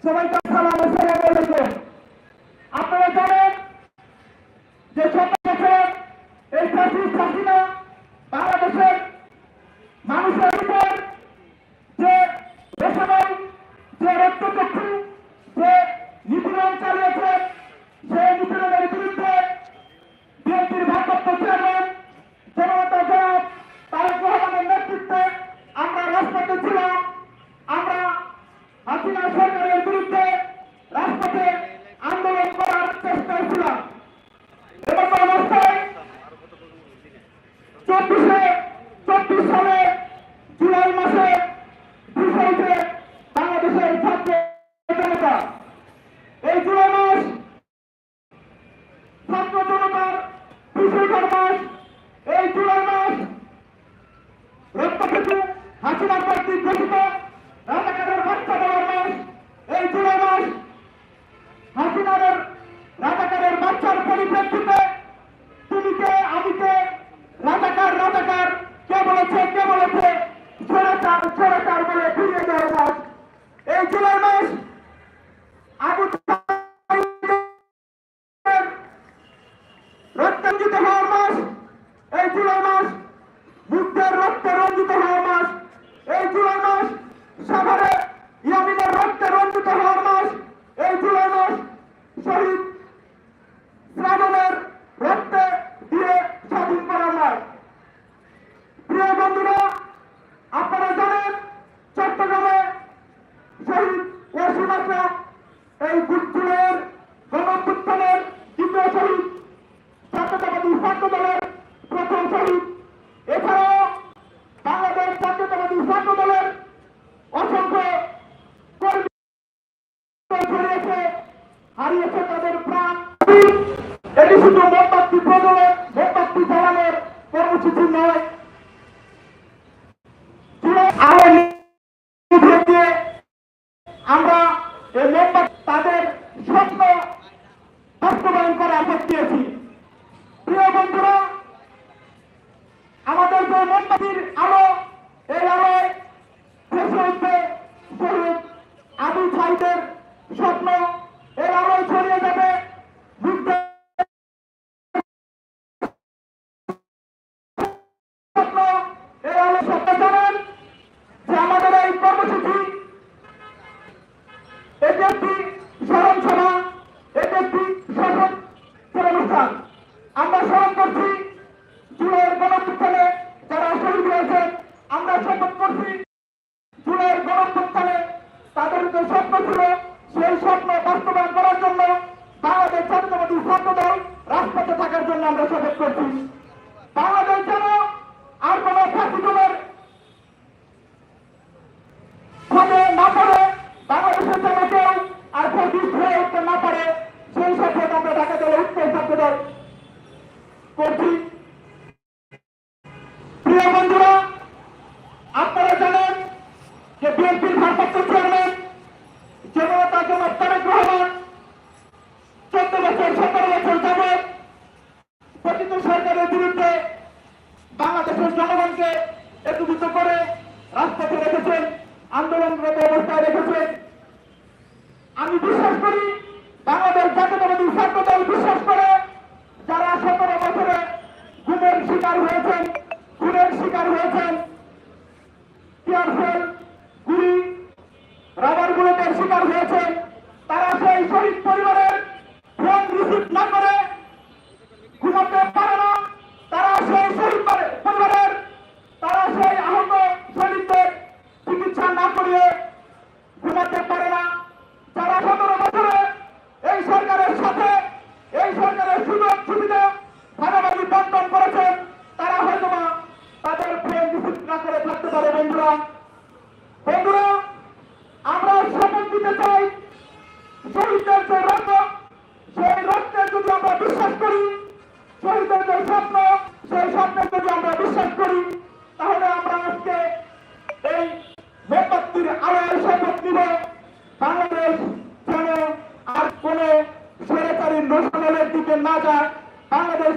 সবাইকে সালাম আসসালামু আলাইকুম। আপনারা জানেন যে 17 বছর এই ফ্যাসিস্ট হাসিনা বাংলাদেশের মানুষের উপর যে বেসামাল যে রক্তচক্ষু যে নিপীড়ন চালিয়েছে, সেই নিপীড়নের বিরুদ্ধে বিএনপির ভারপ্রাপ্ত চেয়ারম্যান জনতা জনাব তারেক রহমানের নেতৃত্বে আমরা রাজপথে ছিলাম। আমরা হাসিনা সরকারের বিরুদ্ধে রাজপথে আন্দোলন করার চেষ্টায় ছিলাম। এমন অবস্থায় 24 সালে জুলাই মাসে বিষয়টি বাংলাদেশের ছাত্র জনতা, এই জুলাই মাস ছাত্র জনতার বিষয়টার মাস, এই জুলাই মাস রক্তচক্ষু হাসিনা কর্তৃক ঘোষিত রাজাকারের বাচ্চা দেওয়ার মাস। এই জুলাই মাস হাসিনার রাজাকারের বাচ্চার পরিপ্রেক্ষিতে তুমি কে আমি কে, রাজাকার রাজাকার কে বলেছে স্বৈরাচার স্বৈরাচার বলে ফিরিয়ে দেওয়ার মাস। এই জুলাই মাস আবু রক্তাঞ্জিত হওয়ার মাস। এই জুলাই মাস বুদ্ধের রক্তে রঞ্জিত হওয়ার মাস। এই জুলাই মাস সাভারে ইয়ামিনের রক্তে রঞ্জিত হওয়ার মাস। এই জুলাই মাস শহীদ শ্রাবণের রক্তে দিয়ে স্বাধীন করার মাস। প্রিয় বন্ধুরা, আপনারা জানেন চট্টগ্রামে শহীদ ওয়াসিম আশরাফ এই জুলাইয়ের গণঅভ্যুত্থানের দ্বিতীয় শহীদ, জাতীয়তাবাদী ছাত্র দলের প্রথম শহীদ। এছাড়াও বাংলাদেশ জাতীয়তাবাদী ছাত্র দলের অসংখ্য কর্মী ছড়িয়েছে, হারিয়েছে তাদের প্রাণ। এটি শুধু মোমবাতি প্রজ্বলন মোমবাতি জ্বালানোর কর্মসূচি নয়, আমরা এই মোমবাতি তাদের স্বপ্ন বাস্তবায়ন করার পথ দিয়েছি। প্রিয় বন্ধুরা, আমাদের যে মোমবাতির আলো, এই আলোয় ভেসে উঠবে শহীদ আবু সাইদের স্বপ্ন, এই আলোয় ছড়িয়ে যাবে যুদ্ধের স্বপ্ন, এই আলো স্বপ্ন। জানেন যে আমাদের এই কর্মসূচি এটি একটি স্মরণ সভা, এটি একটি স্মরণ অনুষ্ঠান। আমরা স্মরণ করছি জুলাইয়ের গণঅভ্যুত্থানে যারা শহীদ হয়েছেন। আমরা শপথ করছি জুলাইয়ের গণঅভ্যুত্থানে তাদের যে স্বপ্ন ছিল সেই স্বপ্ন বাস্তবায়ন করার জন্য বাংলাদেশ জাতীয়তাবাদী ছাত্র দল রাজপথে থাকার জন্য আমরা শপথ করছি। বাংলাদেশ যেন আর কোন ফ্যাসিজমের ফাঁদে না পড়ে, বাংলাদেশের যেন কেউ আর ফ্যাসিস্ট হয়ে উঠতে না পারে, সেই শপথ আমরা ঢাকা দলে উত্তর ছাত্র দল করছি। প্রিয় বন্ধুরা, আপনারা জানেন যে বিএনপির ভারপ্রাপ্ত চেয়ারম্যান জনতা জনাব তারেক রহমান 14 বছর 17 বছর যাবৎ প্রকৃত সরকারের বিরুদ্ধে বাংলাদেশের জনগণকে একত্রিত করে রাজপথে রেখেছেন, আন্দোলনরত অবস্থায় রেখেছেন। আমি বিশ্বাস করি, বাংলাদেশ জাতীয়তাবাদী ছাত্র দল বিশ্বাস করে, যারা 17 বছরে খুনের শিকার হয়েছেন, টিয়ারশেল, গুলি, রাবার বুলেটের শিকার হয়েছেন, তারা সেই শহীদ পরিবারের ফোন রিসিভ না করে ঘুমাতে পারে না। তারা সেই শহীদ পরিবারের, তারা সেই আহত শহীদদের চিকিৎসা না করিয়ে ঘুমাতে পারে না। যারা 17 বছরে এই সরকারের সাথে এই সরকারের সুযোগ সুবিধা ভাগাভাগি বন্টন করেছেন, তারা হয়তো তাদের ফোন রিসিভ না করে থাকতে পারে। বন্ধুরা, আমরা শপথ দিতে চাই শহীদদের যে রক্ত, সেই রক্তে যদি আমরা বিশ্বাস করি, শহীদদের যে স্বপ্ন, সেই স্বপ্নে যদি আমরা বিশ্বাস করি, তাহলে আমরা আজকে এই মোমবাতির আলোয় শপথ নিব বাংলাদেশ যেন আর কোন স্বৈরাচারী রোশনের দিকে না যায়। বাংলাদেশ